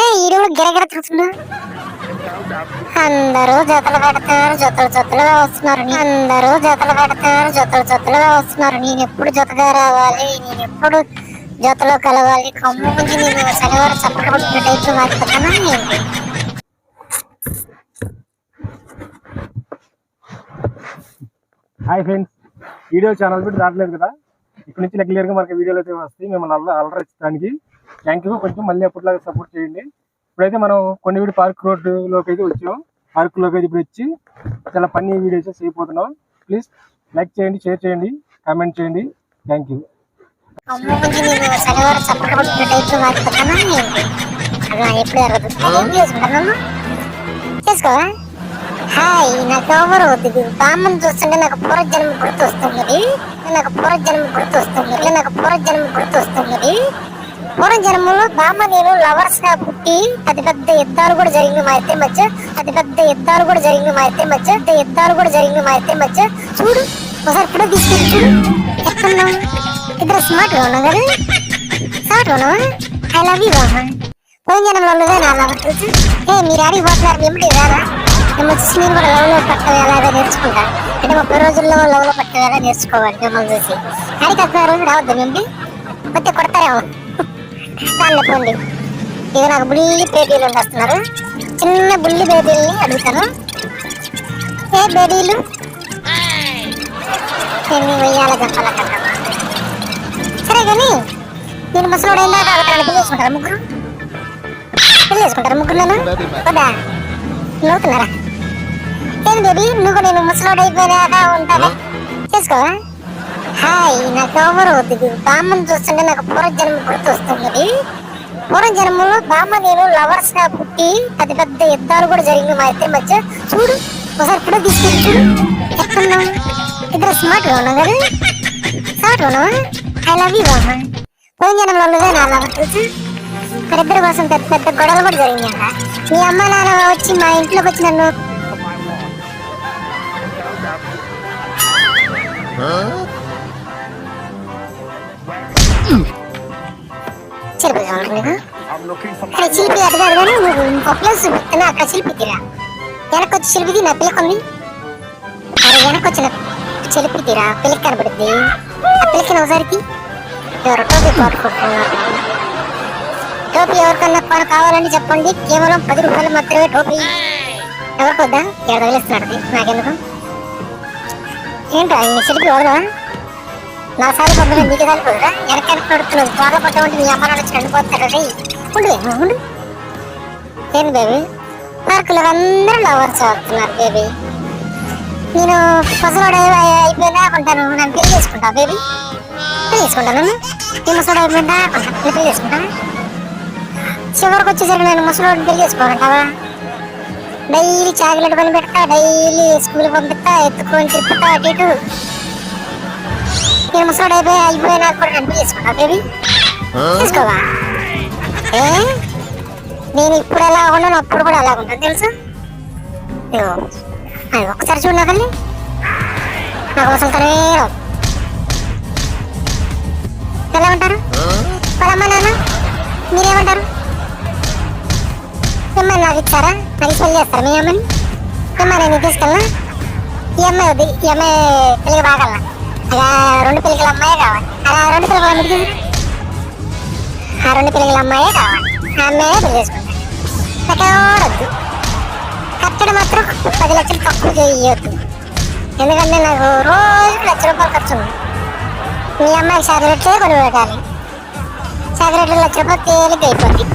ఈడు గిరగిర చూస్తుండు. అందరూ జతలు పెడతారు, జతలు జతలుగా వస్తున్నారు. అందరూ జతలు పెడతారు, జతలు జతలుగా వస్తున్నారు. నేను ఎప్పుడు జతగా రావాలి, నేను ఎప్పుడు జతలో కలవాలి. కొమ్ము నుంచి నేను శనివారం చప్పట్లు టైప్ మారిపోతానా ఏంటి? హాయ్ ఫ్రెండ్స్, వీడియో ఛానల్ పెట్టి రావట్లేదు కదా, ఇప్పటి నుంచి రెగ్యులర్గా మనకి వీడియోలు అయితే వస్తాయి. మిమ్మల్ని అలరించడానికి థ్యాంక్ యూ. కొంచెం మళ్ళీ ఎప్పటిలాగా సపోర్ట్ చేయండి. ఇప్పుడైతే మనం కొండవీడి పార్క్ రోడ్డులోకి అయితే వచ్చాం. పార్కులోకి అయితే ఇప్పుడు వచ్చి చాలా ఫన్నీ వీడియోస్ చేయబోతున్నాం. ప్లీజ్ లైక్ చేయండి, షేర్ చేయండి, కామెంట్ చేయండి. Thank you. హాయ్, నాకు ఎవరు వద్దు. బామ్మను చూస్తుంటే నాకు పూర్వజన్మ గుర్తొస్తున్నది. పూర్వజన్మలో బామ్మ నేను లవర్స్ గా పుట్టి పెద్ద పెద్ద యుద్ధాలు కూడా జరిగింది మా ఇద్దరి మధ్య. చూడు ఒకసారి ఫోటో తీసుకెళ్ళి చూడు. ఎక్కడున్నాం? ఇద్దరు స్మార్ట్ గా ఉన్నాం కదా. ఐ లవ్ యూ బామ్మ. పూర్వజన్మలో నా లవర్ తెలుసు. మీరు ఆడికి పోతున్నారు, ఏమిటి రారా? నేను వచ్చేసి నేను కూడా లవ్ లో పట్టడం ఎలాగో నేర్చుకుంటా. అంటే 30 రోజుల్లో లవ్ లో పట్టడం ఎలా నేర్చుకోవాలి మిమ్మల్ని చూసి. ఆడికి 16 రోజులు రావద్దు మేము కొత్త కొడతారేమో. దాన్ని పోండి. ఇక నాకు బుల్లి బేబీలు వస్తున్నారు. చిన్న బుల్లి బేబీలని అడుగుతాను. ఏ బేబీలు ఎన్ని వెయ్యాల చెప్పాల కదా. సరే కానీ నేను ముసలోడు అయినా పెళ్లి చేసుకుంటారా ముగ్గురు? నన్ను వద్దా? నవ్వుతున్నారా? ఏం బేబీ, నువ్వు నేను ముసలోడు అయిపోయినాక ఉంటాను చేసుకోవా? హాయ్, నాకు ఎవరు వద్దు. బామ్మను చూస్తుంటే నాకు పూర్వజన్మ గుర్తొస్తున్నది. పూర్వజన్మలో బామ్మ నేను లవర్స్ గా పుట్టి పెద్ద పెద్ద యుద్ధాలు కూడా జరిగింది మా ఇద్దరి మధ్య. చూడు ఒకసారి ఫోటో తీసుకెళ్ళి చూడు. ఎక్కడున్నాం? ఇద్దరు స్మార్ట్ గా ఉన్నాం కదా. ఐ లవ్ యూ బామ్మ. పూర్వజన్మలో నా లవర్ తెలుసు. మరిద్దరి కోసం పెద్ద పెద్ద గొడవలు కూడా జరిగిందంట. మీ అమ్మ నాన్న వచ్చి మా ఇంట్లోకి వచ్చి నన్ను శిల్పి అది కాదు కానీ నువ్వు ఇంకో ప్లేస్ చూపిస్తున్నా, అక్కడ శిల్పితీరా. వెనకొచ్చి శిల్పిది నా పిల్లకుంది. అరే వెనకొచ్చిన శిల్పితీరా, పిల్లకి కనబడుద్ది. ఆ పిల్లకి ఒకసారికి ఎవరు టోపీ కొట్టుకుంటున్నారు. టోపీ ఎవరికన్నా పని కావాలని చెప్పండి. కేవలం 10 రూపాయలు మాత్రమే టోపీ. ఎవరికొద్దా? ఎక్కడ తగిలిస్తున్నాడు నాకెందుకు? ఏంటో ఆయన శిల్పి వదలవా? నా సారి పద్ధతి నీకు సరిపోదురా? వెనక నడుతున్నావు బాగా పడ్డామంటే మీ అమ్మ నాన్న చనిపోతారు. ఉండు ఏంటి బేబీ? పార్కులో అందరూ లవర్స్ అవుతున్నారు బేబీ. నేను ముసలోడు అయిపోయిందా కొంటాను. నన్ను పెళ్లి చేసుకుంటా బేబీ. పెళ్లి చేసుకుంటాను. ఈ ముసలోడు అయిపోయిందా కొంటాను. పెళ్లి చేసుకుంటా. చివరికి వచ్చేసరికి నేను ముసలోడిని పెళ్లి చేసుకోవాలంటావా? డైలీ చాక్లెట్ పని పెడతా, డైలీ స్కూల్ పంపిస్తా, ఎత్తుకొని తిప్పుతా అటు ఇటు. నేను ముసలోడు అయిపోయినా కూడా నన్ను పెళ్లి చేసుకుంటా బేబీ. చేసుకోవా? నేను ఇప్పుడు ఎలా ఉన్నాను అప్పుడు కూడా అలాగ ఉంటాను తెలుసు. అది ఒక్కసారి చూడు నా తల్లి, నాకు అసలుతోనే రావు. ఎలా ఉంటారు వాళ్ళమ్మ నాన్న? మీరేమంటారు? అమ్మాయి నాకు ఇచ్చారా? నాకు పెళ్లి చేస్తారా మీ అమ్మని? అమ్మాయి నేను తీసుకెళ్ళా? ఈ అమ్మాయి వద్దు, ఈ అమ్మాయి పెళ్ళికి బాగలనా? అలా 2 పిల్లల అమ్మాయే కావాలి. అలా 2 పిల్లల ఆ 2 పిల్లల అమ్మాయే కావాలి. ఆ అమ్మాయే పెళ్లి చేసుకుంటాను. నాకెవరొద్దు. ఖర్చుడు మాత్రం 10 లక్షలు తక్కువ చేయొద్దు. ఎందుకంటే నాకు రోజు 1 లక్ష రూపాయలు ఖర్చు ఉంది. మీ అమ్మాయికి చాక్లెట్లే కొని పెట్టాలి. చాక్లెట్లు 1 లక్ష రూపాయలు తేలిక అయిపోద్ది.